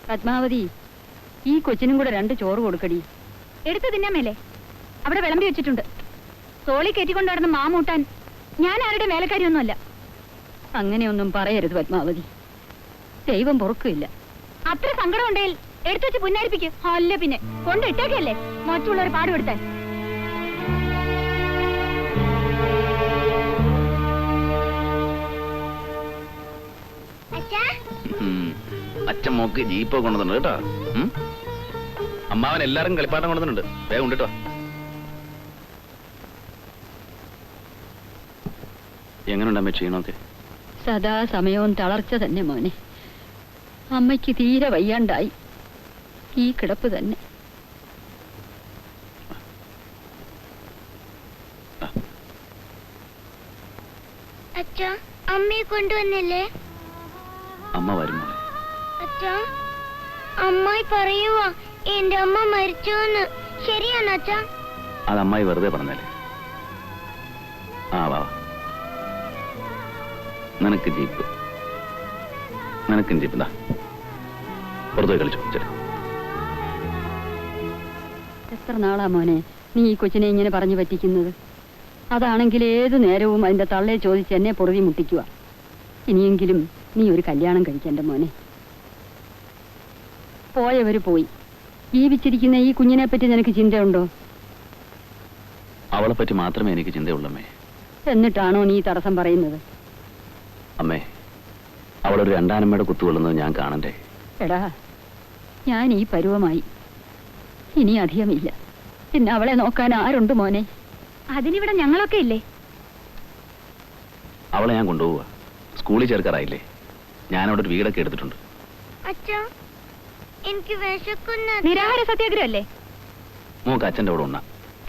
പത്മാവതി, ഈ കൊച്ചിനും കൂടെ 2 ചോറ് കൊടുക്കടി. എടുത്തു തിന്നാമേലേ, അവിടെ വിളമ്പി വെച്ചിട്ടുണ്ട്. തോളി കയറ്റിക്കൊണ്ട് നടന്ന് മാമൂട്ടാൻ ഞാൻ ആരുടെ വേലക്കാരിയൊന്നുമല്ല. അങ്ങനെയൊന്നും പറയരുത് പത്മാവതി, ദൈവം പൊറുക്കില്ല. അത്ര സങ്കടം ഉണ്ടെങ്കിൽ എടുത്തു വെച്ച് പുന്നാരിപ്പിക്കും. അല്ല പിന്നെ കൊണ്ടിട്ടേക്കല്ലേ മറ്റുള്ളവർ പാടുപെടുത്താൻ. അച്ഛൻ മോക്ക് ജീപ്പ് കൊണ്ടുവന്നിട്ടുണ്ട് കേട്ടോ. അമ്മാവൻ എല്ലാരും കളിപ്പാട്ടം കൊണ്ടുവന്നിട്ടുണ്ട്. വേഗം കൊണ്ടിട്ടോ. എങ്ങനെയുണ്ട് അമ്മ ക്ഷീണമൊക്കെ? സദാ സമയവും തളർച്ച തന്നെ മോനെ. അമ്മയ്ക്ക് തീരെ വയ്യാണ്ടായി. ഈ കിടപ്പ് തന്നെ. അച്ഛാ, അമ്മയെ കൊണ്ടുവന്നില്ലേ? അമ്മ വരും. അച്ഛാ, അമ്മായി പറയുവാ എന്റെ അമ്മ മരിച്ചോന്ന്. ശരിയാണോ അച്ഛാ? അത് അമ്മായി വെറുതെ പറഞ്ഞല്ലേ. വാ, നിനക്ക് ജീപ്പ്, നിനക്കും ജീപ്പ്. എന്താ പുറത്തുപോയി കളിച്ചു. എത്ര നാളാ മോനെ നീ ഈ കൊച്ചിനെ ഇങ്ങനെ പറഞ്ഞു പറ്റിക്കുന്നത്? അതാണെങ്കിൽ ഏതു നേരവും അതിന്റെ തള്ളയെ ചോദിച്ച് എന്നെ പൊറുതി മുട്ടിക്കുക. ഇനിയെങ്കിലും നീ ഒരു കല്യാണം കഴിക്കണ്ട മോനെ. പോയവര് പോയി. ജീവിച്ചിരിക്കുന്ന ഈ കുഞ്ഞിനെ പറ്റി നിനക്ക് ചിന്തയുണ്ടോ? അവളെ പറ്റി മാത്രമേ എനിക്ക് ചിന്തയുള്ളമ്മേ. എന്നിട്ടാണോ നീ തടസ്സം പറയുന്നത്? അമ്മേ, അവളൊരു 2 കുത്തുകൊള്ളുന്നത് ഞാൻ കാണണ്ടേ? എടാ, ഞാൻ ഈ പരുവമായി. ഇനി അധികമില്ല. പിന്നെ അവളെ നോക്കാൻ ആരുണ്ട് മോനെ? അതിനിവിടെ ഞങ്ങളൊക്കെ ഇല്ലേ? അവളെ ഞാൻ കൊണ്ടുപോവുക. സ്കൂളിൽ ചേർക്കാറായില്ലേ? ഞാനവിടെ ഒരു വീടൊക്കെ എടുത്തിട്ടുണ്ട്. അച്ഛാ, എനിക്ക് വിശക്കുന്ന. നിരാഹാര സത്യാഗ്രഹം അല്ലേ? മോക്ക് അച്ഛൻ്റെ അവിടെ ഉണ്ണ.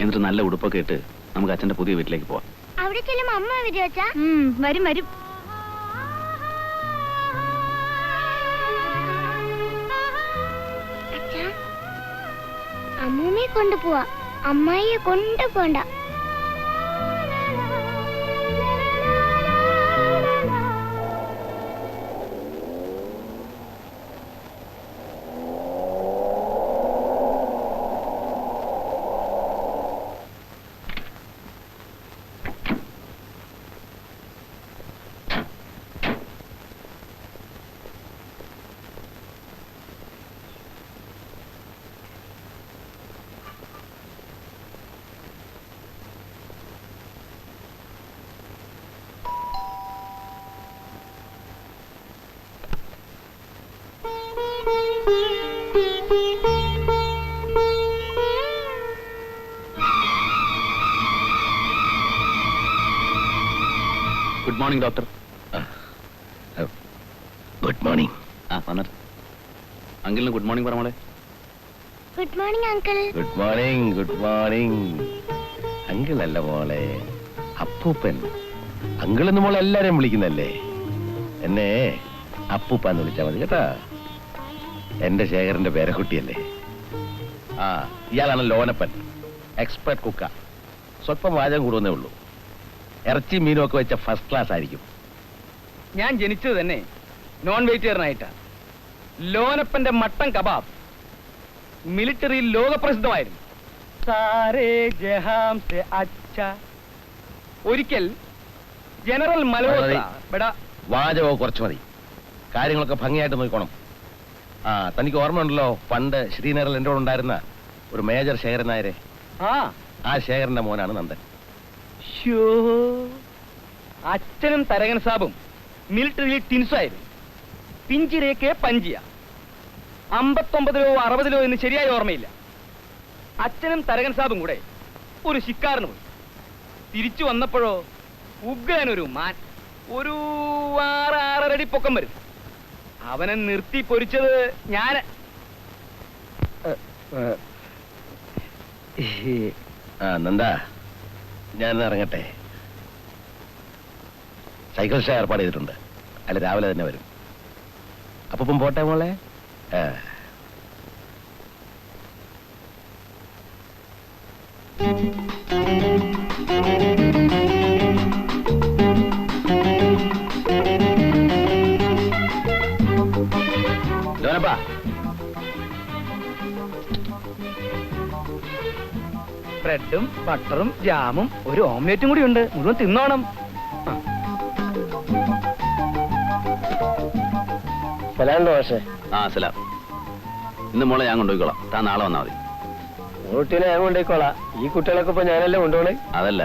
എന്നിട്ട് നല്ല ഉടുപ്പൊക്കെ ഇട്ട് നമുക്ക് അച്ഛൻ്റെ പുതിയ വീട്ടിലേക്ക് പോവാം. അവിടെ ചെല്ലുമ്പോ അമ്മ വരും അച്ഛാ? വരും വരും. അച്ഛാ, അമ്മൂമ്മയെ കൊണ്ടുപോവാ, അമ്മായിയെ കൊണ്ടുപോണ്ട. Good morning doctor. Good morning. വന്നിട്ട് അങ്കിളിന് ഗുഡ് മോർണിംഗ് പറ മോളെ. Good morning uncle. Good morning. Good morning. Uncle അല്ല മോളെ, അപ്പൂപ്പൻ. അങ്കിൾ എന്ന് മോളെ എല്ലാരെയും വിളിക്കുന്നല്ലേ. എന്നെ അപ്പൂപ്പാന്ന് വിളിച്ചാൽ മതി കേട്ടാ. എന്റെ ശേഖരന്റെ പേരക്കുട്ടിയല്ലേ. ഇയാളാണ് ലോനപ്പൻ, എക്സ്പെർട്ട് കുക്ക. സ്വല്പം വാചകം കൂടുവന്നേ ഉള്ളൂ. ഇറച്ചി മീനും ഒക്കെ വെച്ച ഫസ്റ്റ് ക്ലാസ് ആയിരിക്കും. ഞാൻ ജനിച്ചത് തന്നെ നോൺ വെജിറ്റേറിയനായിട്ടാ. ലോനപ്പന്റെ മട്ടൻ കബാബ് മിലിറ്ററിയിൽ ലോകപ്രസിദ്ധമായിരുന്നു. ഒരിക്കൽ ജനറൽ മൽഹോത്ര. വാചകമോ കുറച്ച് മതി, കാര്യങ്ങളൊക്കെ ഭംഗിയായിട്ട് നോക്കണം. തനിക്ക് ഓർമ്മയുണ്ടല്ലോ, പണ്ട് ശ്രീനഗറിൽ എൻ്റെ കൂടെ ഉണ്ടായിരുന്ന ഒരു മേജർ ശേഖരൻ നായരെ. ആ ശേഖരന്റെ മോനാണ് നന്ദൻ. അച്ഛനും തരകൻ സാബും മിലിറ്ററിയിൽ ടിൻസായിരുന്നു. പിഞ്ചിരേക്ക് പഞ്ചിയ. 59 or 60 എന്ന് ശരിയായി ഓർമ്മയില്ല. അച്ഛനും തരകൻ സാബും കൂടെ ഒരു ശിക്കാറിന് പോയി. തിരിച്ചു വന്നപ്പോഴോ ഉഗ്രനൊരു മാൻ, ഒരു 6-6.5 അടി പൊക്കം വരും. അവനെ നിർത്തി പൊരിച്ചത് ഞാൻ. നന്ദാ, ഞാൻ ഇറങ്ങട്ടെ. സൈക്കിൾ ഷോ ഏർപ്പാട് ചെയ്തിട്ടുണ്ട്. അല്ല, രാവിലെ തന്നെ വരും. അപ്പം പോട്ടെ മോളെ. ലോനപ്പാ, ബ്രെഡും ബട്ടറും ജാമും ഒരു ഓംലേറ്റും കൂടി ഉണ്ട്. മുഴുവൻ തിന്നോണം. സലാമുണ്ടോ പക്ഷേ? ആ സലാം. ഇന്ന് മോളെ ഞാൻ കൊണ്ടുപോയിക്കോളാം. താൻ നാളെ വന്നാൽ മതി. കുട്ടീനെ ഞാൻ കൊണ്ടുപോയിക്കോളാം. ഈ കുട്ടികളൊക്കെ ഇപ്പൊ ഞാനല്ലേ കൊണ്ടുപോണേ? അതല്ല,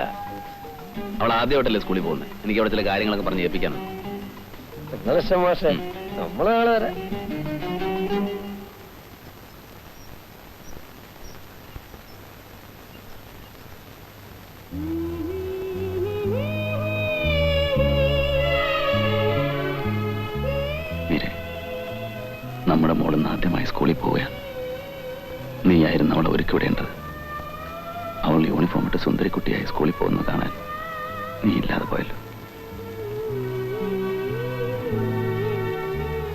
അവൾ ആദ്യമായിട്ടല്ലേ സ്കൂളിൽ പോകുന്നത്. എനിക്ക് അവിടെ ചില കാര്യങ്ങളൊക്കെ പറഞ്ഞ് ഏൽപ്പിക്കാനുണ്ട്. എന്നാ ഇഷ്ടം മാഷേ, നമ്മള് നാളെ വരാം. മീരെ, നമ്മുടെ മോളിന്ന് ആദ്യമായി സ്കൂളിൽ പോവുകയാണ്. നീയായിരുന്നു അവളെ ഒരുക്കി വിടേണ്ടത്. അവൾ യൂണിഫോം ഇട്ട് സുന്ദരിക്കുട്ടിയായി സ്കൂളിൽ പോകുന്നത് കാണാൻ നീ ഇല്ലാതെ പോയല്ലോ.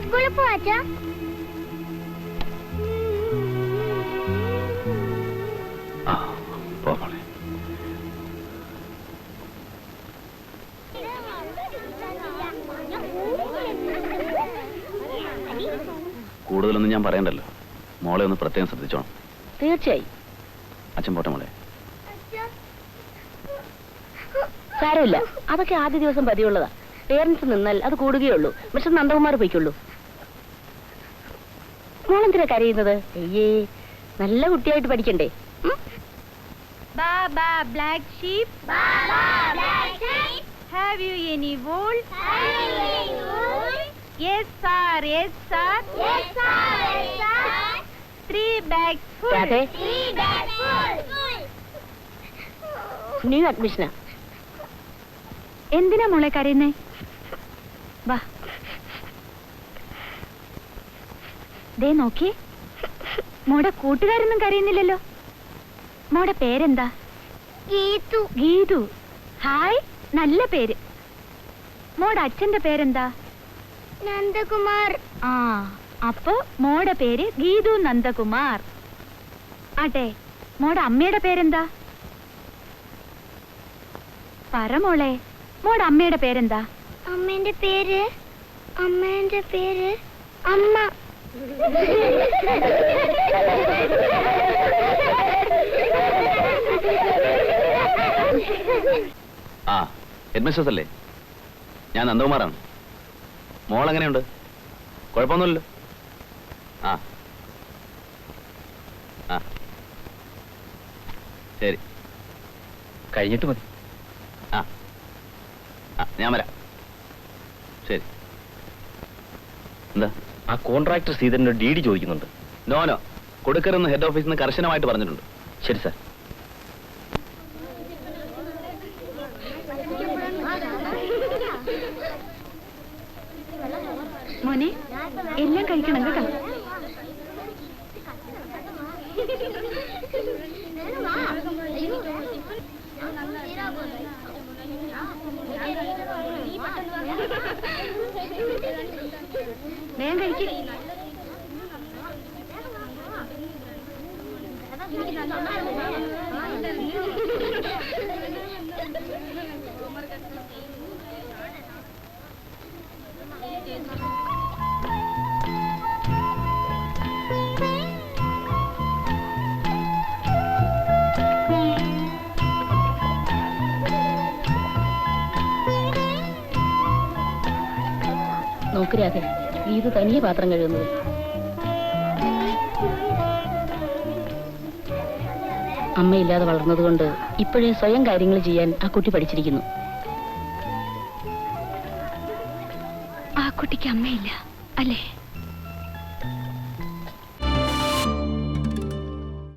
സ്കൂളിൽ പോവാച്ചാ? ആ പോ മോളെ. കൂടുതലൊന്നും ഞാൻ പറയണ്ടല്ലോ. മോളെ ഒന്ന് പ്രത്യേകം ശ്രദ്ധിച്ചോണം. തീർച്ചയായും. അച്ഛൻ പോട്ടെ മോളെ. സാരമില്ല, അതൊക്കെ ആദ്യ ദിവസം പതിവുള്ളതാ. പേരൻസ് നിന്നാൽ അത് കൂടുകയുള്ളൂ. പക്ഷെ നന്ദകുമാർ പോയിക്കുള്ളൂ. മോളെന്തിനാ കരയുന്നത്? അയ്യേ, നല്ല കുട്ടിയായിട്ട് പഠിക്കണ്ടേ? Baba, black sheep. Baba, black sheep. Have you any wool? Have you any wool? Yes, sir. Yes, sir. Yes, sir. Yes, sir. 3 bags full. Radhe, 3 bags full. New അഡ്മിഷനാ. എന്തിനാ മോളെ കരയുന്നേ? വാ. ദേ നോക്കിയേ, മോടെ കൂട്ടുകാരൊന്നും കരയുന്നില്ലല്ലോ. മോടെ പേരെന്താ? ഗീതു. ഗീതു. ഹായ്, നല്ല പേര്. മോടെ അച്ഛന്റെ പേരെന്താ? നന്ദകുമാർ. ആ, അപ്പൊ മോടെ പേര് ഗീതു നന്ദകുമാർ. ആട്ടെ, മോടെ അമ്മയുടെ പേരെന്താ? പറ മോളെ, മോടെ അമ്മയുടെ പേരെന്താ? അമ്മേന്റെ പേര് അമ്മ. ആ ഹെഡ്മിസ്ട്രസ് അല്ലേ? ഞാൻ നന്ദകുമാറാണ്. മോൾ എങ്ങനെയുണ്ട്? കുഴപ്പമൊന്നുമില്ലല്ലോ. ആ ആ ശരി, കഴിഞ്ഞിട്ട് മതി. ആ ആ ഞാൻ വരാം. ശരി. എന്താ? ആ കോൺട്രാക്ടർ സീതന്റെ DD ചോദിക്കുന്നുണ്ട്. നോ കൊടുക്കരുന്ന് ഹെഡ് ഓഫീസിൽ നിന്ന് കർശനമായിട്ട് പറഞ്ഞിട്ടുണ്ട്. ശരി സാർ. മോനെ, എല്ലാം കഴിക്കണം കേട്ടോ. വേഗം കഴിക്കും. നോക്കുരാതെ, ഇത് തനിയെ പാത്രം കഴുകുന്നത്. അമ്മയില്ലാതെ വളർന്നതുകൊണ്ട് ഇപ്പോഴേ സ്വയം കാര്യങ്ങൾ ചെയ്യാൻ ആ കുട്ടി പഠിച്ചിരിക്കുന്നു. ആ കുട്ടിക്ക് അമ്മയില്ല അല്ലേ?